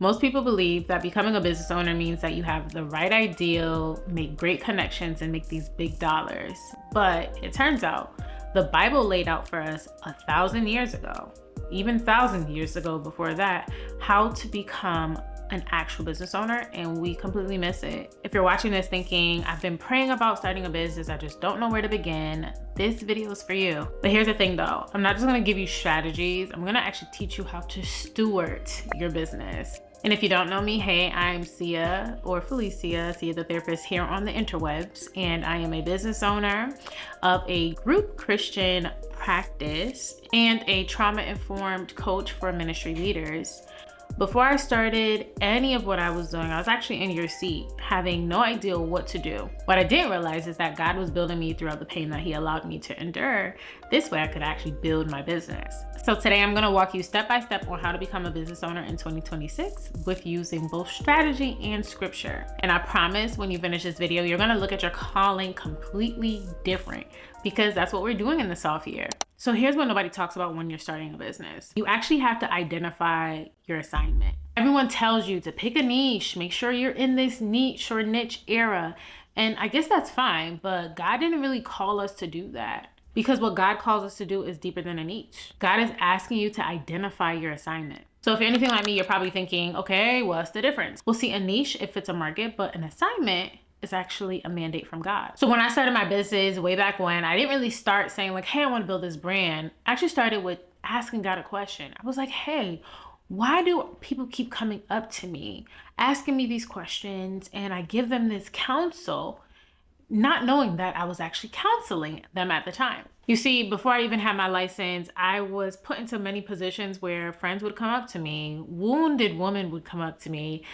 Most people believe that becoming a business owner means that you have the right ideal, make great connections, and make these big dollars. But it turns out the Bible laid out for us 1,000 years ago, even 1,000 years ago before that, how to become an actual business owner, and we completely miss it. If you're watching this thinking, I've been praying about starting a business, I just don't know where to begin, this video is for you. But here's the thing though, I'm not just gonna give you strategies, I'm gonna actually teach you how to steward your business. And if you don't know me, hey, I'm Sia, or Felicia, Sia the therapist here on the interwebs, and I am a business owner of a group Christian practice and a trauma-informed coach for ministry leaders. Before I started any of what I was doing, I was actually in your seat, having no idea what to do. What I didn't realize is that God was building me throughout the pain that He allowed me to endure. This way I could actually build my business. So today I'm gonna walk you step by step on how to become a business owner in 2026 with using both strategy and scripture. And I promise when you finish this video, you're gonna look at your calling completely different, because that's what we're doing in this off year. So here's what nobody talks about when you're starting a business. You actually have to identify your assignment. Everyone tells you to pick a niche, make sure you're in this niche or niche era. And I guess that's fine, but God didn't really call us to do that, because what God calls us to do is deeper than a niche. God is asking you to identify your assignment. So if you're anything like me, you're probably thinking, okay, what's the difference? Well, see, a niche, it fits a market, but an assignment is actually a mandate from God. So when I started my business way back when, I didn't really start saying like, hey, I want to build this brand. I actually started with asking God a question. I was like, hey, why do people keep coming up to me, asking me these questions, and I give them this counsel, not knowing that I was actually counseling them at the time. You see, before I even had my license, I was put into many positions where friends would come up to me, wounded women would come up to me,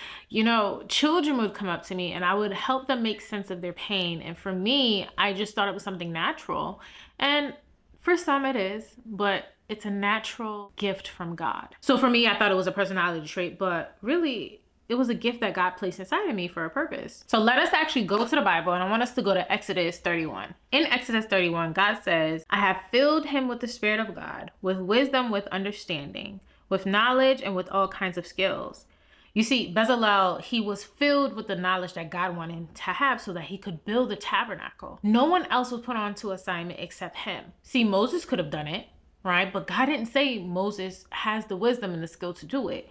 children would come up to me, and I would help them make sense of their pain. And for me, I just thought it was something natural. And for some it is, but it's a natural gift from God. So for me, I thought it was a personality trait, but really, it was a gift that God placed inside of me for a purpose. So let us actually go to the Bible, and I want us to go to Exodus 31. In Exodus 31, God says, I have filled him with the Spirit of God, with wisdom, with understanding, with knowledge, and with all kinds of skills. You see, Bezalel, he was filled with the knowledge that God wanted him to have so that he could build the tabernacle. No one else was put onto assignment except him. See, Moses could have done it, right? But God didn't say Moses has the wisdom and the skill to do it.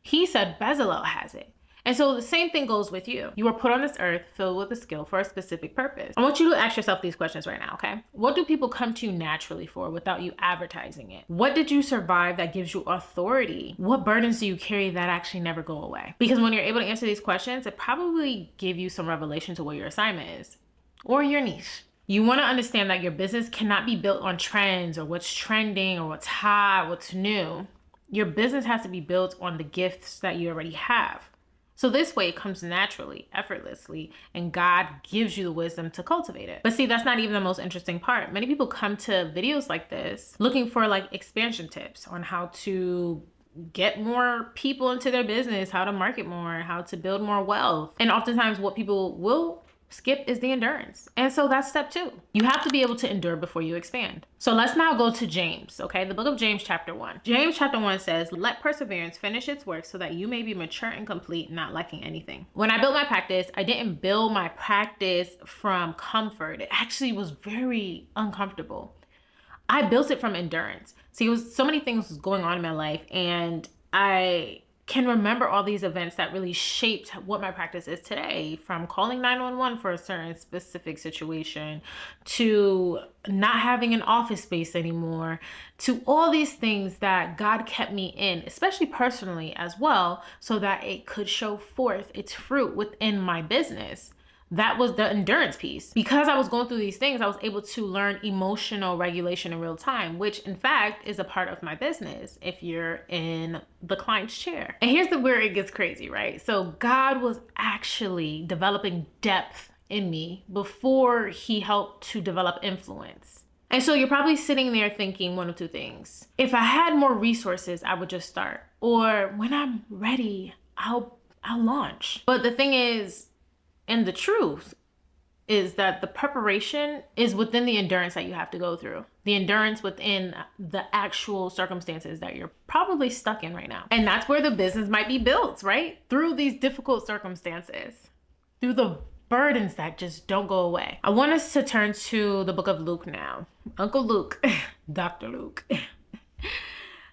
He said Bezalel has it. And so the same thing goes with you. You were put on this earth filled with a skill for a specific purpose. I want you to ask yourself these questions right now, okay? What do people come to you naturally for without you advertising it? What did you survive that gives you authority? What burdens do you carry that actually never go away? Because when you're able to answer these questions, it probably give you some revelation to what your assignment is or your niche. You want to understand that your business cannot be built on trends or what's trending or what's hot, what's new. Your business has to be built on the gifts that you already have. So this way it comes naturally, effortlessly, and God gives you the wisdom to cultivate it. But see, that's not even the most interesting part. Many people come to videos like this looking for like expansion tips on how to get more people into their business, how to market more, how to build more wealth. And oftentimes what people will skip is the endurance. And so that's step 2. You have to be able to endure before you expand. So let's now go to James, okay? The book of James chapter 1. James chapter 1 says, let perseverance finish its work so that you may be mature and complete, not lacking anything. When I built my practice, I didn't build my practice from comfort. It actually was very uncomfortable. I built it from endurance. See, it was so many things was going on in my life, and I can remember all these events that really shaped what my practice is today, from calling 911 for a certain specific situation, to not having an office space anymore, to all these things that God kept me in, especially personally as well, so that it could show forth its fruit within my business. That was the endurance piece. Because I was going through these things, I was able to learn emotional regulation in real time, which in fact is a part of my business if you're in the client's chair. And here's where it gets crazy, right? So God was actually developing depth in me before he helped to develop influence. And so you're probably sitting there thinking one of two things. If I had more resources, I would just start. Or when I'm ready, I'll launch. But the thing is, and the truth is that the preparation is within the endurance that you have to go through. the endurance within the actual circumstances that you're probably stuck in right now. And that's where the business might be built, right? Through these difficult circumstances, through the burdens that just don't go away. I want us to turn to the book of Luke now. Uncle Luke, Dr. Luke.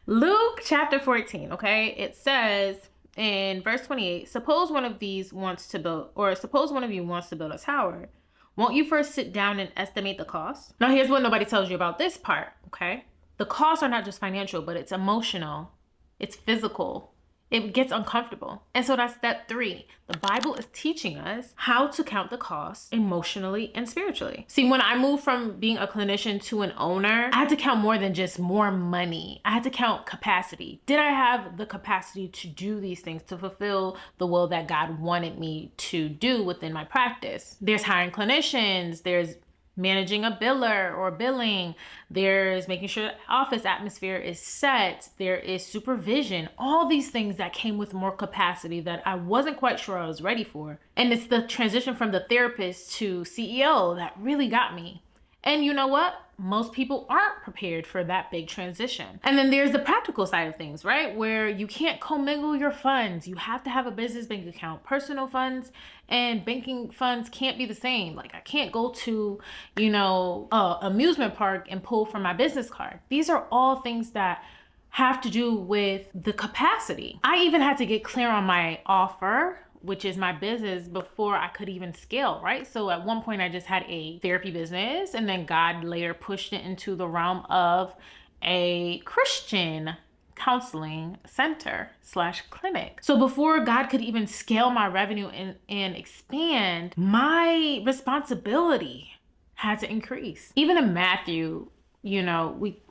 Luke chapter 14, okay? It says in verse 28, suppose one of you wants to build a tower. Won't you first sit down and estimate the cost? Now, here's what nobody tells you about this part, okay? The costs are not just financial, but it's emotional, it's physical. It gets uncomfortable. And so that's step 3. The Bible is teaching us how to count the costs emotionally and spiritually. See, when I moved from being a clinician to an owner, I had to count more than just more money. I had to count capacity. Did I have the capacity to do these things, to fulfill the will that God wanted me to do within my practice? There's hiring clinicians, there's managing a biller or billing, there's making sure the office atmosphere is set, there is supervision, all these things that came with more capacity that I wasn't quite sure I was ready for. And it's the transition from the therapist to CEO that really got me. And you know what? Most people aren't prepared for that big transition. And then there's the practical side of things, right? Where you can't commingle your funds. You have to have a business bank account. Personal funds and banking funds can't be the same. Like, I can't go to, amusement park and pull from my business card. These are all things that have to do with the capacity. I even had to get clear on my offer, which is my business, before I could even scale, right? So at one point I just had a therapy business, and then God later pushed it into the realm of a Christian counseling center / clinic. So before God could even scale my revenue and expand, my responsibility had to increase. Even in Matthew,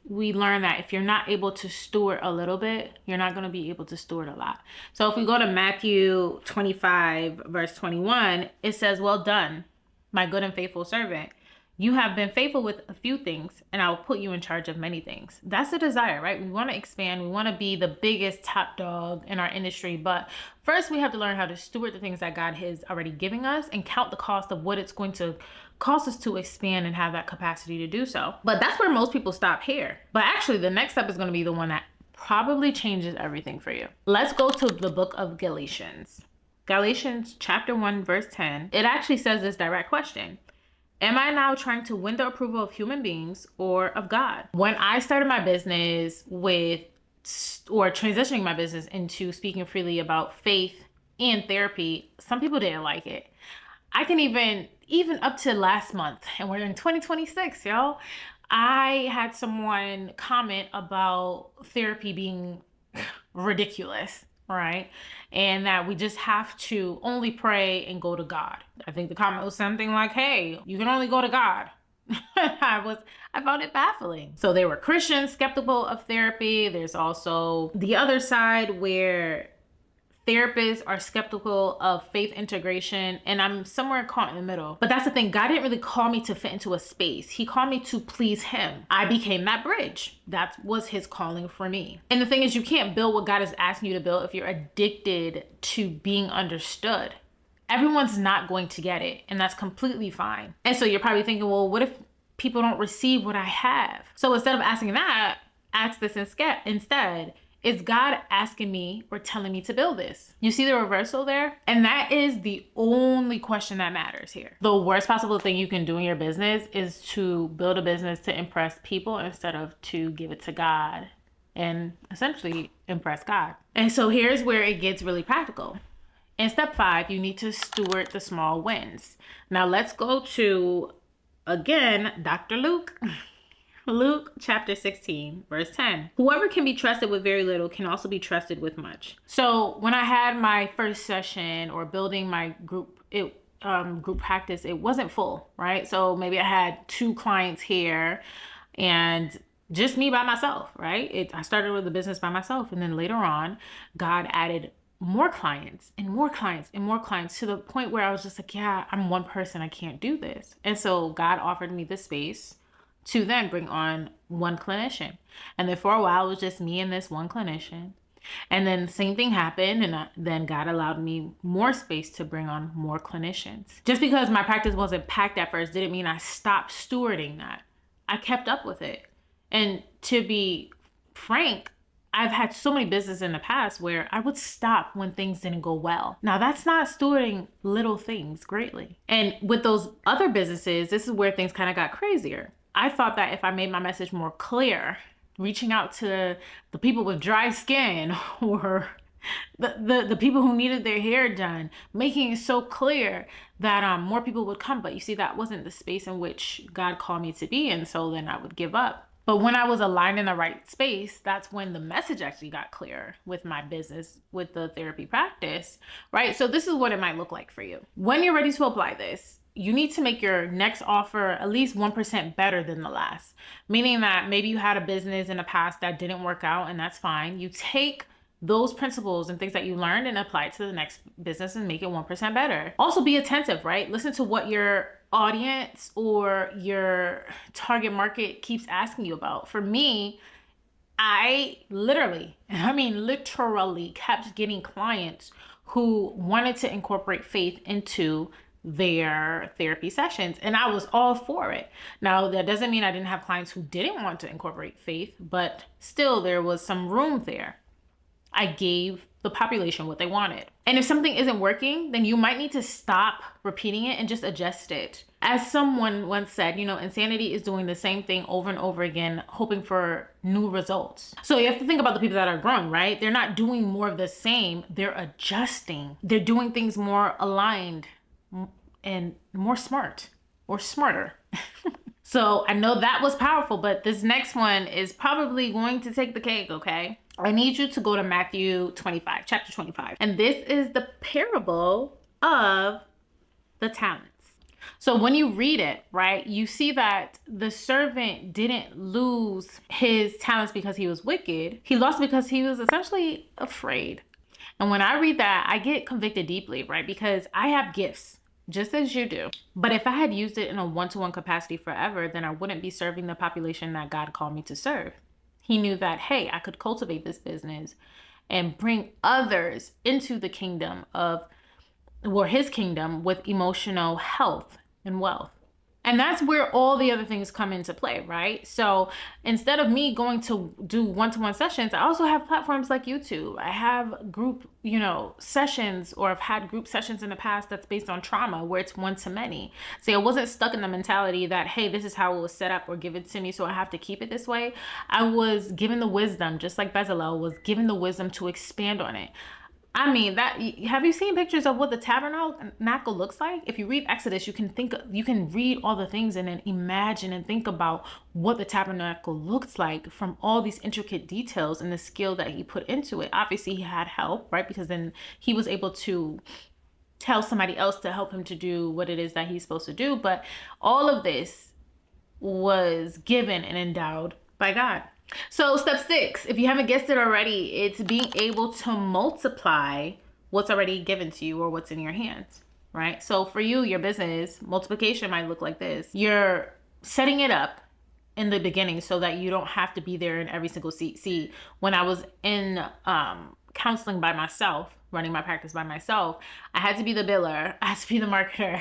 we learn that if you're not able to steward a little bit, you're not going to be able to steward a lot. So if we go to Matthew 25, verse 21, it says, well done, my good and faithful servant. You have been faithful with a few things, and I will put you in charge of many things. That's the desire, right? We want to expand. We want to be the biggest top dog in our industry. But first, we have to learn how to steward the things that God has already given us and count the cost of what it's going to cost us to expand and have that capacity to do so. But that's where most people stop here. But actually, the next step is going to be the one that probably changes everything for you. Let's go to the book of Galatians. Galatians chapter 1, verse 10. It actually says this direct question. Am I now trying to win the approval of human beings or of God? When I started my business transitioning my business into speaking freely about faith and therapy, some people didn't like it. I can even up to last month, and we're in 2026, y'all. I had someone comment about therapy being ridiculous, right? And that we just have to only pray and go to God. I think the comment was something like, hey, you can only go to God. I found it baffling. So there were Christians skeptical of therapy. There's also the other side where therapists are skeptical of faith integration, and I'm somewhere caught in the middle. But that's the thing, God didn't really call me to fit into a space. He called me to please him. I became that bridge. That was his calling for me. And the thing is, you can't build what God is asking you to build if you're addicted to being understood. Everyone's not going to get it, and that's completely fine. And so you're probably thinking, well, what if people don't receive what I have? So instead of asking that, ask this instead. Is God asking me or telling me to build this? You see the reversal there? And that is the only question that matters here. The worst possible thing you can do in your business is to build a business to impress people instead of to give it to God and essentially impress God. And so here's where it gets really practical. In step 5, you need to steward the small wins. Now let's go to, again, Dr. Luke. Luke chapter 16, verse 10. Whoever can be trusted with very little can also be trusted with much. So when I had my first session or building my group practice, it wasn't full, right? So maybe I had 2 clients here and just me by myself, right? I started with the business by myself. And then later on, God added more clients and more clients and more clients to the point where I was just like, yeah, I'm one person. I can't do this. And so God offered me the space to then bring on one clinician. And then for a while, it was just me and this one clinician. And then the same thing happened. And then God allowed me more space to bring on more clinicians. Just because my practice wasn't packed at first didn't mean I stopped stewarding that. I kept up with it. And to be frank, I've had so many businesses in the past where I would stop when things didn't go well. Now, that's not stewarding little things greatly. And with those other businesses, this is where things kind of got crazier. I thought that if I made my message more clear, reaching out to the people with dry skin or the people who needed their hair done, making it so clear that more people would come. But you see, that wasn't the space in which God called me to be in. So then I would give up. But when I was aligned in the right space, that's when the message actually got clear with my business, with the therapy practice, right? So this is what it might look like for you. When you're ready to apply this, you need to make your next offer at least 1% better than the last. Meaning that maybe you had a business in the past that didn't work out, and that's fine. You take those principles and things that you learned and apply it to the next business and make it 1% better. Also be attentive, right? Listen to what your audience or your target market keeps asking you about. For me, I literally kept getting clients who wanted to incorporate faith into their therapy sessions, and I was all for it. Now, that doesn't mean I didn't have clients who didn't want to incorporate faith, but still there was some room there. I gave the population what they wanted. And if something isn't working, then you might need to stop repeating it and just adjust it. As someone once said, insanity is doing the same thing over and over again, hoping for new results. So you have to think about the people that are growing, right? They're not doing more of the same. They're adjusting. They're doing things more aligned and more smart or smarter. So I know that was powerful, but this next one is probably going to take the cake, okay? I need you to go to Matthew 25, chapter 25. And this is the parable of the talents. So when you read it, right, you see that the servant didn't lose his talents because he was wicked. He lost because he was essentially afraid. And when I read that, I get convicted deeply, right? Because I have gifts, just as you do. But if I had used it in a one-to-one capacity forever, then I wouldn't be serving the population that God called me to serve. He knew that, hey, I could cultivate this business and bring others into the kingdom his kingdom with emotional health and wealth. And that's where all the other things come into play, right? So instead of me going to do one-to-one sessions, I also have platforms like YouTube. I have group, sessions, or I've had group sessions in the past that's based on trauma where it's one-to-many. So I wasn't stuck in the mentality that, hey, this is how it was set up or given to me, so I have to keep it this way. I was given the wisdom, just like Bezalel was given the wisdom to expand on it. Have you seen pictures of what the tabernacle looks like? If you read Exodus, you can read all the things and then imagine and think about what the tabernacle looks like from all these intricate details and the skill that he put into it. Obviously, he had help, right? Because then he was able to tell somebody else to help him to do what it is that he's supposed to do. But all of this was given and endowed by God. So step 6, if you haven't guessed it already, it's being able to multiply what's already given to you or what's in your hands, right? So for you, your business, multiplication might look like this. You're setting it up in the beginning so that you don't have to be there in every single seat. See, when I was in counseling by myself, running my practice by myself, I had to be the biller, I had to be the marketer,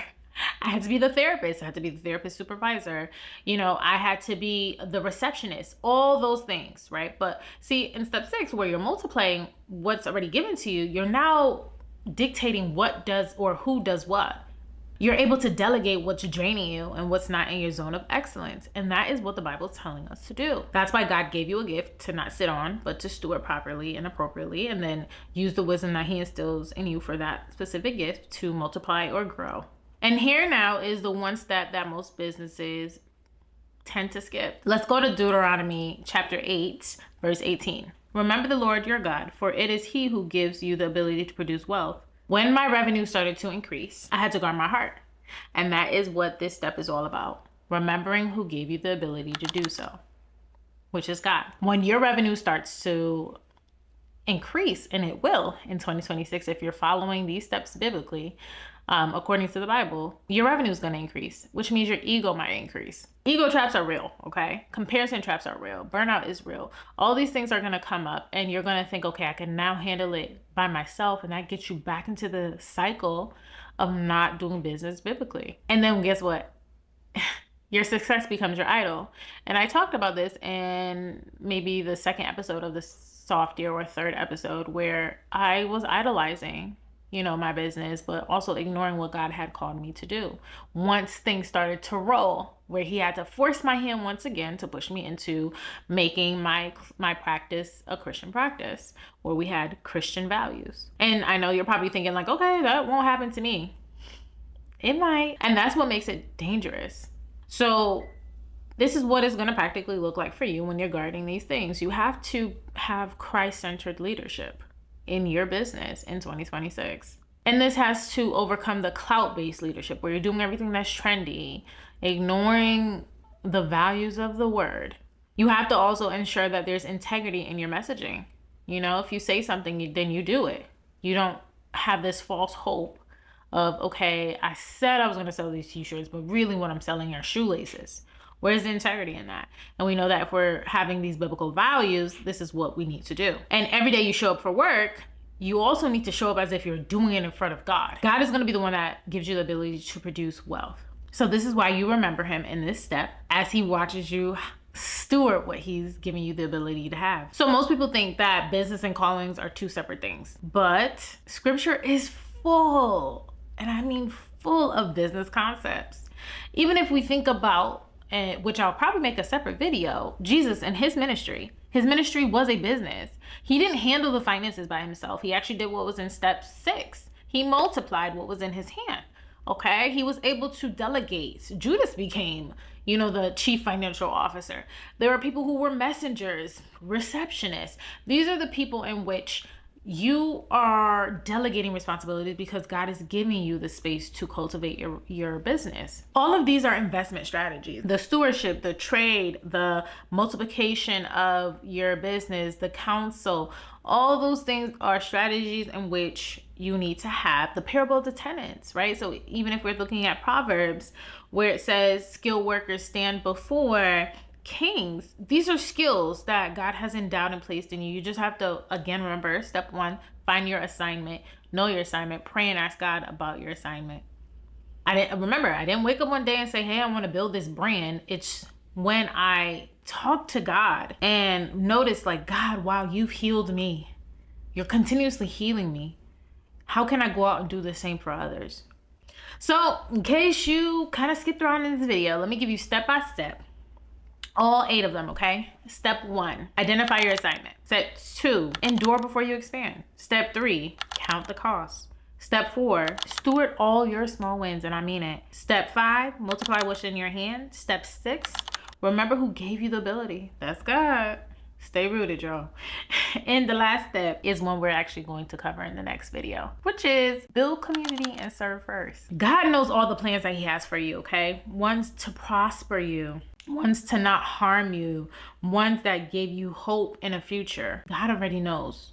I had to be the therapist. I had to be the therapist supervisor. I had to be the receptionist, all those things, right? But see, in step 6, where you're multiplying what's already given to you, you're now dictating what does or who does what. You're able to delegate what's draining you and what's not in your zone of excellence. And that is what the Bible is telling us to do. That's why God gave you a gift to not sit on, but to steward properly and appropriately, and then use the wisdom that he instills in you for that specific gift to multiply or grow. And here now is the one step that most businesses tend to skip. Let's go to Deuteronomy chapter 8, verse 18. Remember the Lord your God, for it is he who gives you the ability to produce wealth. When my revenue started to increase, I had to guard my heart. And that is what this step is all about. Remembering who gave you the ability to do so, which is God. When your revenue starts to increase, and it will in 2026 if you're following these steps biblically, according to the Bible, your revenue is going to increase, which means your ego might increase. Ego traps are real, okay? Comparison traps are real. Burnout is real. All these things are going to come up, and you're going to think, okay, I can now handle it by myself, and that gets you back into the cycle of not doing business biblically. And then guess what? Your success becomes your idol. And I talked about this in maybe the second episode of the soft year, or third episode, where I was idolizing, my business, but also ignoring what God had called me to do. Once things started to roll, where he had to force my hand once again to push me into making my practice a Christian practice, where we had Christian values. And I know you're probably thinking like, okay, that won't happen to me. It might. And that's what makes it dangerous. So this is what it's going to practically look like for you when you're guarding these things. You have to have Christ-centered leadership in your business in 2026. And this has to overcome the clout-based leadership, where you're doing everything that's trendy, ignoring the values of the word. You have to also ensure that there's integrity in your messaging. If you say something, then you do it. You don't have this false hope of, okay, I said I was going to sell these t-shirts, but really what I'm selling are shoelaces. Where's the integrity in that? And we know that if we're having these biblical values, this is what we need to do. And every day you show up for work, you also need to show up as if you're doing it in front of God. God is going to be the one that gives you the ability to produce wealth. So this is why you remember him in this step as he watches you steward what he's giving you the ability to have. So most people think that business and callings are two separate things, but scripture is full, and I mean full, of business concepts. Even if we think about, which I'll probably make a separate video, Jesus and his ministry. His ministry was a business. He didn't handle the finances by himself. He actually did what was in step 6. He multiplied what was in his hand. Okay, he was able to delegate. Judas became, the chief financial officer. There are people who were messengers, receptionists. These are the people in which you are delegating responsibilities because God is giving you the space to cultivate your business. All of these are investment strategies. The stewardship, the trade, the multiplication of your business, the counsel, all those things are strategies in which you need to have. The parable of the tenants, right? So even if we're looking at Proverbs, where it says skilled workers stand before kings, these are skills that God has endowed and placed in you. You just have to, again, remember step 1, find your assignment, know your assignment, pray and ask God about your assignment. I didn't wake up one day and say, hey, I want to build this brand. It's when I talked to God and noticed, like, God, wow, you've healed me. You're continuously healing me. How can I go out and do the same for others? So in case you kind of skipped around in this video, let me give you step by step. All 8 of them, okay? Step 1, identify your assignment. Step 2, endure before you expand. Step 3, count the cost. Step 4, steward all your small wins, and I mean it. Step 5, multiply what's in your hand. Step 6, remember who gave you the ability. That's God. Stay rooted, y'all. And the last step is one we're actually going to cover in the next video, which is build community and serve first. God knows all the plans that he has for you, okay? One's to prosper you, ones to not harm you, ones that gave you hope in a future. God already knows.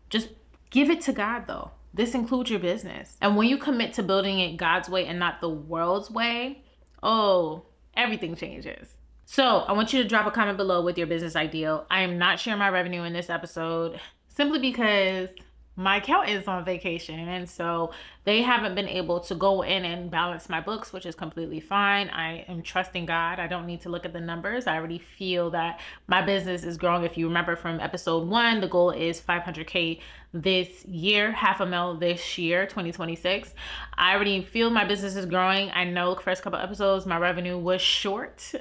Just give it to God though. This includes your business. And when you commit to building it God's way and not the world's way, everything changes. So I want you to drop a comment below with your business ideal. I am not sharing my revenue in this episode simply because my accountant is on vacation, and so they haven't been able to go in and balance my books, which is completely fine. I am trusting God. I don't need to look at the numbers. I already feel that my business is growing. If you remember from episode 1, the goal is 500K this year, $500,000 this year, 2026. I already feel my business is growing. I know the first couple episodes, my revenue was short,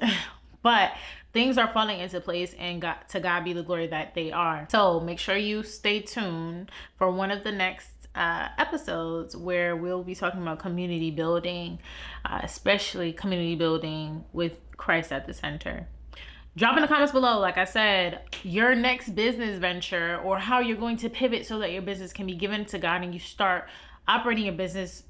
but things are falling into place, and to God be the glory that they are. So make sure you stay tuned for one of the next episodes where we'll be talking about community building, especially community building with Christ at the center. Drop in the comments below, like I said, your next business venture or how you're going to pivot so that your business can be given to God and you start operating your businesses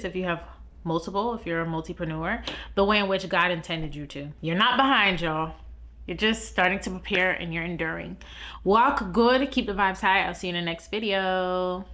if you have multiple, if you're a multipreneur, the way in which God intended you to. You're not behind, y'all. You're just starting to prepare and you're enduring. Walk good, keep the vibes high. I'll see you in the next video.